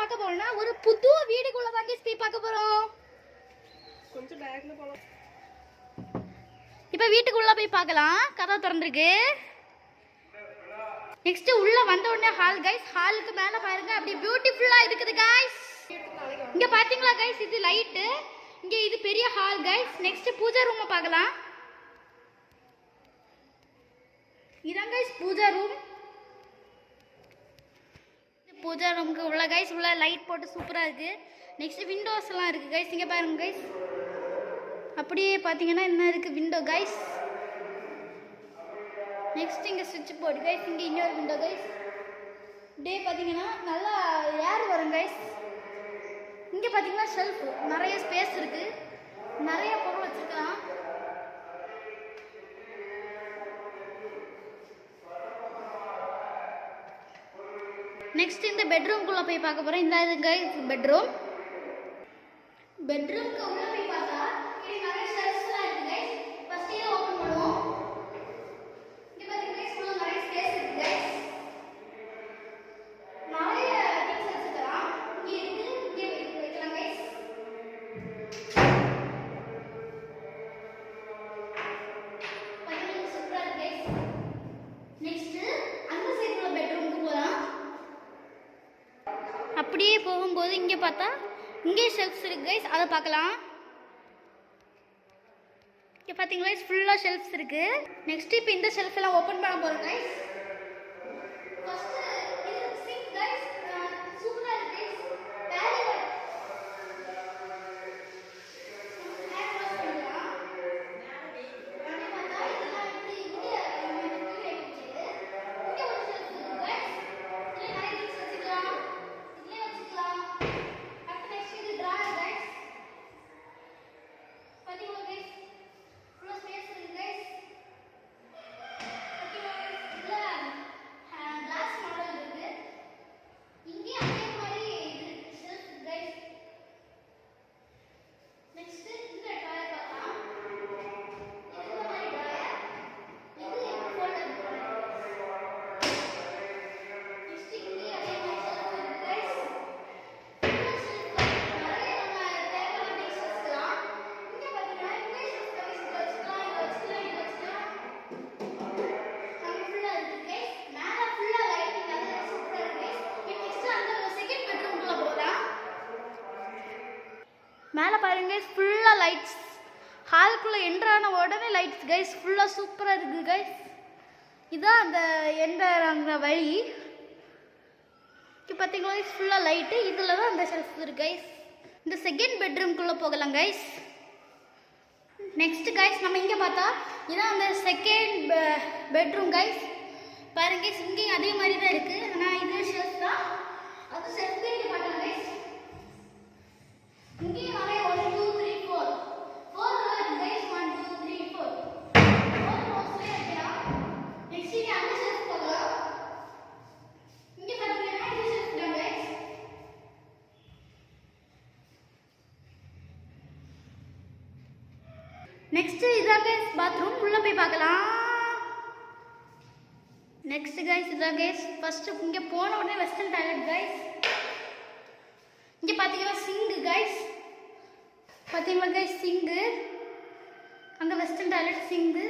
பார்க்க போறோம்னா ஒரு புது வீடுக்குள்ள தான் கைஸ் போய் பார்க்க போறோம். கொஞ்சம் பேக்ல போலாம். இப்போ வீட்டுக்குள்ள போய் பார்க்கலாம். கதவு திறந்திருக்கு. நெக்ஸ்ட் உள்ள வந்த உடனே ஹால் கைஸ். ஹாலுக்கு மேல பாருங்க அப்படியே பியூட்டிஃபுல்லா இருக்குது கைஸ். இங்க பாத்தீங்களா கைஸ், இது லைட். இங்க இது பெரிய hall guys. Next puja room பார்க்கலாம். இதான் கைஸ் பூஜா ரூம். பூஜா ரூமுக்கு உள்ள கைஸ் உள்ள லைட் போட்டு சூப்பரா இருக்கு. நெக்ஸ்ட் விண்டோஸ் எல்லாம் இருக்கு கைஸ். இங்க பாருங்க கைஸ், அப்படியே பாத்தீங்கன்னா என்ன இருக்கு விண்டோ கைஸ். நெக்ஸ்ட் இங்க சுவிட்ச் போர்டு கைஸ். இங்க இன்னொரு விண்டோ கைஸ். டே பாத்தீங்கன்னா நல்லா ஏர் வரும் கைஸ். இங்க பாத்தீங்கன்னா ஷெல்ஃப், நிறைய ஸ்பேஸ் இருக்கு, நிறைய பொருள் வச்சிருக்கலாம். நெக்ஸ்ட் இந்த பெட்ரூம்குள்ள போய் பார்க்க போறோம். இந்த இது கைஸ் பெட்ரூம். பெட்ரூம்க்கு உள்ள போய் பார்த்தா இங்க நிறைய ஷெல்ஃப்ஸ்லாம் இருக்கு கைஸ். ஃபர்ஸ்ட் இத ஓபன் பண்ணுவோம். இங்க பாத்தீங்கன்னா கைஸ் உள்ள நிறைய ஸ்பேஸ் இருக்கு கைஸ். நிறைய திங்ஸ் வச்சிருக்கலாம். இங்க இருக்கு, இங்க வைக்கலாம் கைஸ். பாத்தீங்கன்னா சூப்பரா இருக்கு கைஸ். நெக்ஸ்ட் அந்த சைடு உள்ள பெட்ரூம்க்கு போலாம். அப்படியே போகும்போது இங்கே பார்த்தா இங்கே ஷெல்ஃப்ஸ் இருக்கு கைஸ், அதை பார்க்கலாம். இங்கே பார்த்தீங்களா ஃபுல்லாக ஷெல்ஃப்ஸ் இருக்கு. நெக்ஸ்ட் இப்போ இந்த ஷெல்ஃப் எல்லாம் ஓப்பன் பண்ண போகிறோம் கைஸ். ஃபர்ஸ்ட் இது சிங்க் கைஸ், சூப்பராக இருக்கு கைஸ். வேற மேலே பாருங்க கைஸ், ஃபுல்லாக லைட்ஸ். ஹாலுக்குள்ளே என்ட்ரான உடனே லைட்ஸ் கைஸ், ஃபுல்லாக சூப்பராக இருக்குது கைஸ். இதுதான் அந்த என்ட்ராங்கிற வழி. இப்போ பார்த்தீங்களா கைஸ் ஃபுல்லாக லைட்டு. இதில் தான் அந்த ஷெல்ஃப் இருக்குது கைஸ். இந்த செகண்ட் பெட்ரூம்குள்ளே போகலாம் கைஸ். நெக்ஸ்ட் கைஸ் நம்ம இங்கே பார்த்தா இதான் அந்த செகண்ட் பெட்ரூம் கைஸ். பாருங்க கைஸ், இங்கேயும் அதே மாதிரி தான் இருக்குது. ஆனால் இது ஷெல்ஃப் தான், அது ஷெல்ஃப் இங்கே பார்க்கலாம் கைஸ். இங்கேயும் நிறைய 1 2 3 4 ரோஸ் கைஸ். 1 2 3 4 ரோஸ்ல வைக்கலாம். நெக்ஸ்ட் இங்க அந்த ஷெல்ஃப் போகலாம். இங்க பாத்தீங்கன்னா இந்த ஷெல்ஃப் தான் கைஸ். நெக்ஸ்ட் இதான் கைஸ் பாத்ரூம். உள்ள போய் பார்க்கலாம். நெக்ஸ்ட் கைஸ் இதான் கைஸ். ஃபர்ஸ்ட் இங்க போன உடனே வெஸ்டர்ன் டாய்லெட் கைஸ். இங்க பாத்தீங்கன்னா சிங்க் கைஸ். பாத்தீங்களா கைஸ் சிங்கு, அங்க வெஸ்டர்ன் டாய்லெட் சிங்கு.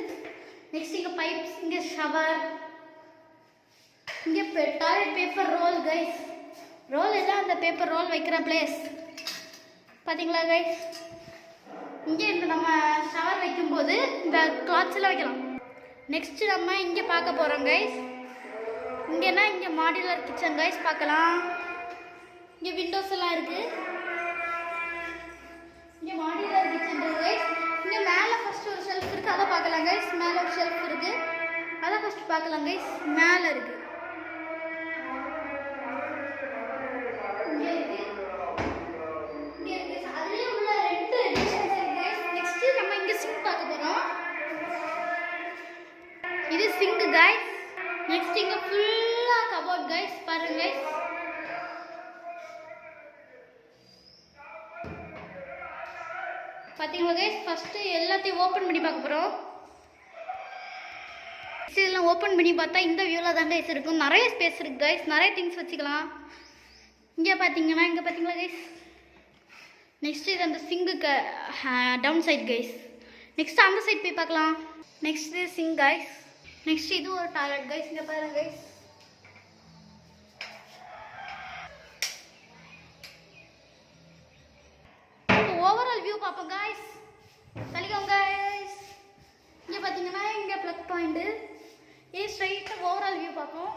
நெக்ஸ்ட் இங்க பைப்ஸ், இங்க ஷவர், இங்க toilet paper roll guys. Roll எல்லாம் அந்த பேப்பர் ரோல் வைக்கிற பிளேஸ். பாத்தீங்களா கைஸ், இங்க இந்த நம்ம ஷவர் வைக்கும்போது இந்த கிளாத்ஸ் எல்லாம் வைக்கலாம். நெக்ஸ்ட் நம்ம இங்க பார்க்க போறோம் கைஸ். இங்கன்னா இங்க மாடுலர் கிச்சன் கைஸ் பார்க்கலாம். இங்க விண்டோஸ் எல்லாம் இருக்கு. இங்க மாடுலர் கிச்சன் இருக்கு கைஸ். இங்க மேல ஃபர்ஸ்ட் ஒரு ஷெல்ஃப் இருக்கு, அத பார்க்கலாம் கைஸ். மேல ஒரு ஷெல்ஃப் இருக்கு, அத ஃபர்ஸ்ட் பார்க்கலாம் கைஸ். மேல இருக்கு, இங்க இருக்கு, இங்க இருக்கு. அதுலயே உள்ள ரெண்டு டிஷஸ் இருக்கு கைஸ். நெக்ஸ்ட் நம்ம இங்க சிங்க் பார்க்க போறோம். இது சிங்க் கைஸ். நெக்ஸ்ட் இங்க ஃபுல்லா கபோர்ட் கைஸ். பாருங்க கைஸ், பாத்தீங்களா கைஸ். ஃபர்ஸ்ட் எல்லாத்தையும் ஓபன் பண்ணி பார்க்க போறோம். இதெல்லாம் ஓபன் பண்ணி பார்த்தா இந்த வியூல தான் கைஸ் இருக்கும். நிறைய ஸ்பேஸ் இருக்கு கைஸ், நிறைய திங்ஸ் வச்சுக்கலாம். இங்கே பார்த்தீங்களா கைஸ். நெக்ஸ்ட் இது அந்த சிங்குக்கு டவுன் சைட் கைஸ். நெக்ஸ்ட் அந்த சைட் போய் பார்க்கலாம். நெக்ஸ்ட் இது சிங்க் கைஸ். நெக்ஸ்ட் இது ஒரு டாய்லெட் கைஸ். இங்கே பாருங்க கைஸ். ஓவரால் வியூ பார்ப்போம் கைஸ். தலிக்கோங்க கைஸ். இங்கே பார்த்தீங்கன்னா இங்கே ப்ளக் பாயிண்ட். இது ஸ்ட்ரைட்டாக ஓவரால் வியூ பார்ப்போம்.